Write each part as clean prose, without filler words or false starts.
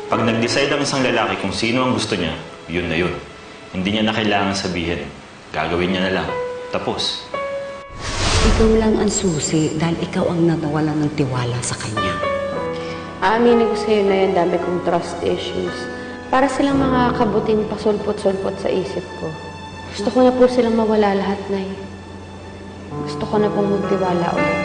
Pag nag-decide ang isang lalaki kung sino ang gusto niya, yun na yun. Hindi niya na kailangan sabihin. Gagawin niya na lang. Tapos. Ikaw lang ang susi dahil ikaw ang nawalan ng tiwala sa kanya. Aaminin ko sa'yo na yan, dami kong trust issues. Para silang mga kabuting pasulpot-sulpot sa isip ko. Gusto ko na po silang mawala lahat, Nay. Gusto ko na pong magtiwala ulit.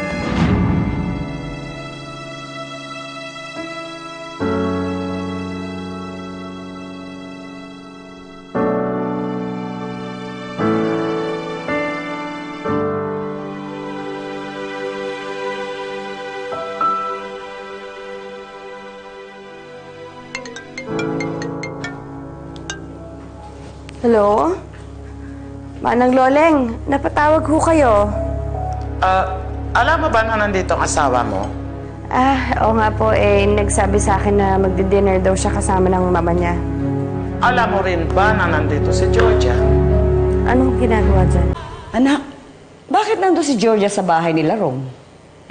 Hello? Manang Loleng, napatawag ho kayo. Alam mo ba na nandito ang asawa mo? Oo nga po, nagsabi sa akin na magdi-dinner daw siya kasama ng mama niya. Alam mo rin ba na nandito si Georgia? Anong ginagawa dyan? Anak, bakit nandun si Georgia sa bahay nila, Rome?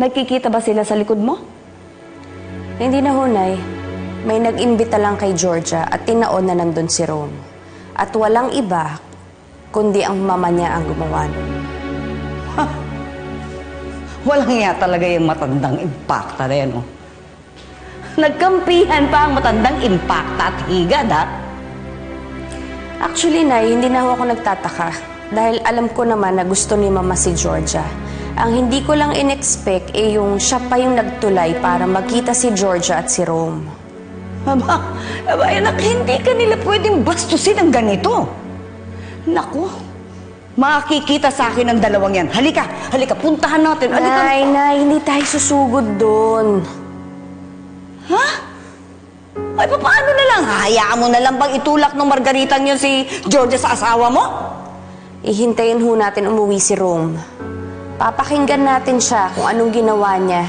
Nagkikita ba sila sa likod mo? Hindi na ho, Nay. May nag-imbita lang kay Georgia at tinaon na nandun si Rome. At walang iba, kundi ang mama niya ang gumawa nun. Walang nga talaga yung matandang impacta na yan, oh. Nagkampihan pa ang matandang impacta at higad, ha? Actually, Nay, hindi na ako nagtataka. Dahil alam ko naman na gusto ni Mama si Georgia. Ang hindi ko lang in-expect yung siya pa yung nagtulay para magkita si Georgia at si Rome. Aba, anak, hindi ka nila pwedeng bastusin ng ganito. Naku, makikita sa akin ang dalawang yan. Halika, puntahan natin. Halika. Nay, hindi tayo susugod doon. Ha? Ay, paano na lang? Hayaan mo na lang bang itulak ng Margaritang yun si Georgia sa asawa mo? Ihintayin ho natin umuwi si Rome. Papakinggan natin siya kung anong ginawa niya.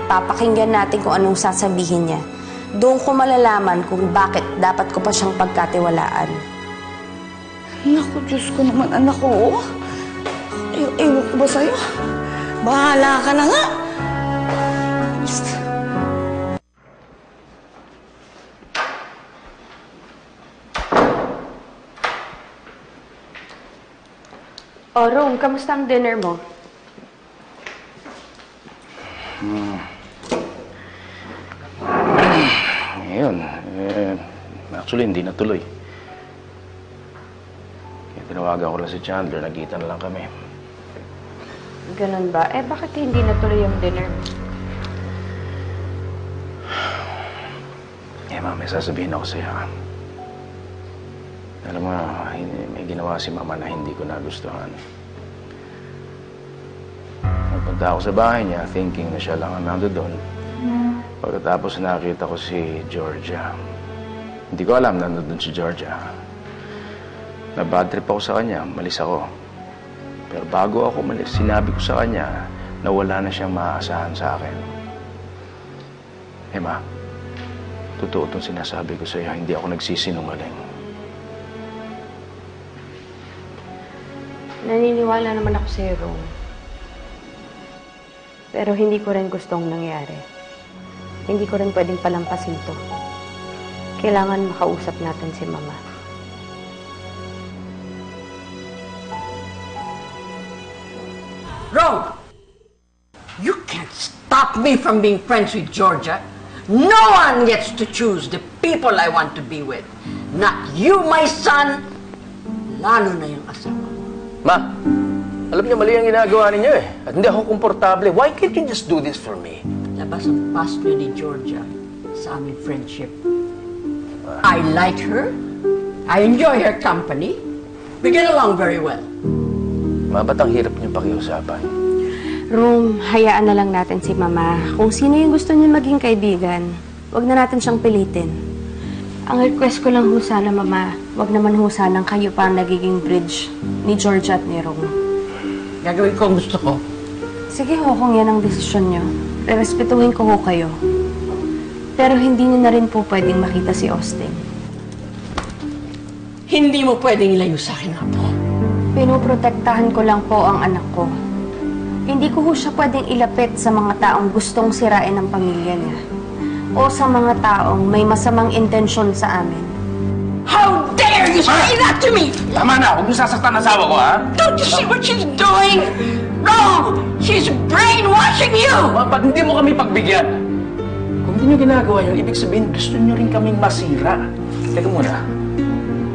Papakinggan natin kung anong sasabihin niya. Doon ko malalaman kung bakit dapat ko pa siyang pagkatiwalaan. Naku, Diyos ko naman, anak ko. Ewan ko ba sa'yo? Bahala ka na nga. Rome, kamusta ang dinner mo? Ngayon, actually hindi natuloy. Kaya tinawagan ko lang si Chandler, nagkita na lang kami. Ganun ba? Bakit hindi natuloy yung dinner mo? May sasabihin ako sa'yo. Alam mo, may ginawa si Mama na hindi ko nagustuhan. Nagpunta ako sa bahay niya, thinking na siya lang ang nandoon. Pagkatapos nakita ko si Georgia. Hindi ko alam na nandun si Georgia. Na-bad trip ako sa kanya, malis ako. Pero bago ako malis, sinabi ko sa kanya na wala na siyang maaasahan sa akin. Ma, totoo itong sinasabi ko sa'yo, hindi ako nagsisinungaling. Naniniwala naman ako sa'yo, Rome. Pero hindi ko rin gustong nangyari. Hindi ko rin pwedeng palampasin to. Kailangan makausap natin si Mama. Rome! You can't stop me from being friends with Georgia. No one gets to choose the people I want to be with. Not you, my son, lalo na yung asawa. Ma, alam niyo mali ang ginagawa ninyo eh. At hindi ako komportable. Why can't you just do this for me? Labas ang past ni Georgia sa aming friendship. I like her. I enjoy her company. We get along very well. Ma, ba't ang hirap niyo pakiusapan? Rome, hayaan na lang natin si Mama. Kung sino yung gusto niya maging kaibigan, wag na natin siyang pilitin. Ang request ko lang ho sana, Mama, wag naman ho sanang kayo pa ang nagiging bridge ni Georgia at ni Rome. Gagawin ko ang gusto ko. Sige ho, kung yan ang desisyon niyo. Rerespetuhin ko ho kayo. Pero hindi niyo na rin po pwedeng makita si Austin. Hindi mo pwedeng ilayo sa akin, Apo. Pinoprotektahan ko lang po ang anak ko. Hindi ko ho siya pwedeng ilapit sa mga taong gustong sirain ang pamilya niya. O o sa mga taong may masamang intensyon sa amin. How dare you say that to me? Tama na! Huwag niyo sasaktan ang asawa ko, ha? Don't you see what she's doing? Wrong! She's brainwashing you! Pag hindi mo kami pagbigyan, kung hindi niyo ginagawa yun, ibig sabihin gusto niyo rin kaming masira. Teka muna.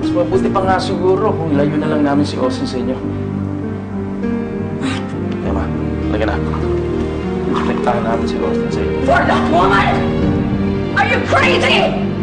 Mas mabuti pa nga siguro kung layo na lang namin si Austin sa inyo. Tama, lagyan na. Protektahan namin si Austin sa inyo. For that woman? Are you crazy?